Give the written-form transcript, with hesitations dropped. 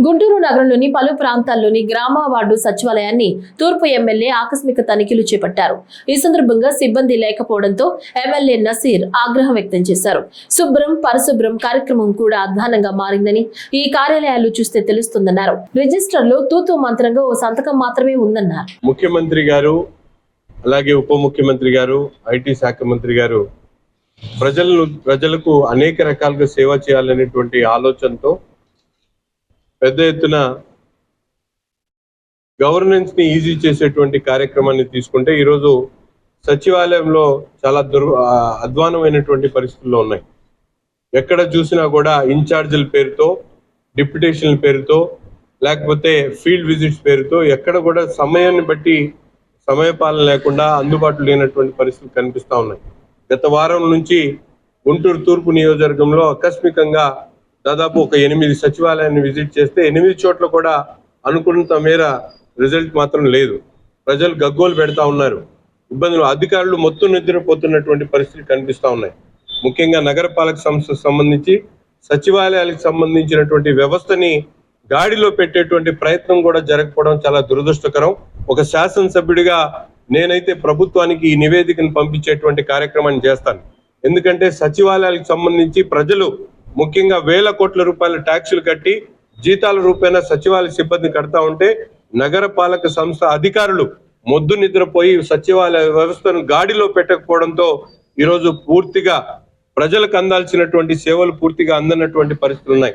గుంటూరు నగరంలోని పలు ప్రాంతాల్లోని గ్రామ వార్డు సచివాలయాన్ని తూర్పు ఎమ్మెల్యే ఆకస్మిక తనిఖీలు చేపట్టారు. ఈ సందర్భంగా సిబ్బంది లేకపోవడంతో ఎమ్మెల్యే నసీర్ ఆగ్రహం వ్యక్తం చేశారు. శుభ్రం పరిశుభ్రం కార్యక్రమం కూడా అధ్వానంగా మారిందని ఈ కార్యాలయాలు చూస్తే తెలుస్తుందన్నారు. రిజిస్టర్లో తూతూ మంత్రంగా ఓ సంతకం మాత్రమే ఉందన్నారు. ముఖ్యమంత్రి గారు అలాగే ఉప ముఖ్యమంత్రి గారు ఐటీ శాఖ మంత్రి గారు ప్రజలకు అనేక రకాలుగా సేవ చేయాలనేటువంటి ఆలోచనతో పెద్ద ఎత్తున గవర్నెన్స్ ని ఈజీ చేసేటువంటి కార్యక్రమాన్ని తీసుకుంటే ఈరోజు సచివాలయంలో చాలా అధ్వానమైనటువంటి పరిస్థితుల్లో ఉన్నాయి. ఎక్కడ చూసినా కూడా ఇన్ఛార్జీల పేరుతో, డిప్యుటేషన్ల పేరుతో, లేకపోతే ఫీల్డ్ విజిట్స్ పేరుతో ఎక్కడ కూడా సమయాన్ని బట్టి సమయపాలన లేకుండా అందుబాటులో లేనటువంటి పరిస్థితులు కనిపిస్తూ ఉన్నాయి. గత వారం నుంచి గుంటూరు తూర్పు నియోజకవర్గంలో ఆకస్మికంగా దాదాపు ఒక 8 సచివాలయాన్ని విజిట్ చేస్తే 8 చోట్ల కూడా అనుకున్నంత మేర రిజల్ట్ మాత్రం లేదు. ప్రజలు గగ్గోలు పెడతా ఉన్నారు. ఇబ్బందులు, అధికారులు మొత్తం నిద్రపోతున్నటువంటి పరిస్థితులు కనిపిస్తూ ఉన్నాయి. ముఖ్యంగా నగరపాలక సంస్థకు సంబంధించి సచివాలయాలకు సంబంధించినటువంటి వ్యవస్థని గాడిలో పెట్టేటువంటి ప్రయత్నం కూడా జరగకపోవడం చాలా దురదృష్టకరం. ఒక శాసనసభ్యుడిగా నేనైతే ప్రభుత్వానికి ఈ నివేదికను పంపించేటువంటి కార్యక్రమాన్ని చేస్తాను. ఎందుకంటే సచివాలయాలకు సంబంధించి ప్రజలు ముఖ్యంగా వేల కోట్ల రూపాయల ట్యాక్సులు కట్టి జీతాల రూపేణా సచివాలయ సిబ్బంది కడతా ఉంటే నగరపాలక సంస్థ అధికారులు మొద్దు నిద్రపోయి సచివాలయ వ్యవస్థను గాడిలో పెట్టకపోవడంతో ఈరోజు పూర్తిగా ప్రజలకు అందాల్సినటువంటి సేవలు పూర్తిగా అందనటువంటి పరిస్థితులు ఉన్నాయి.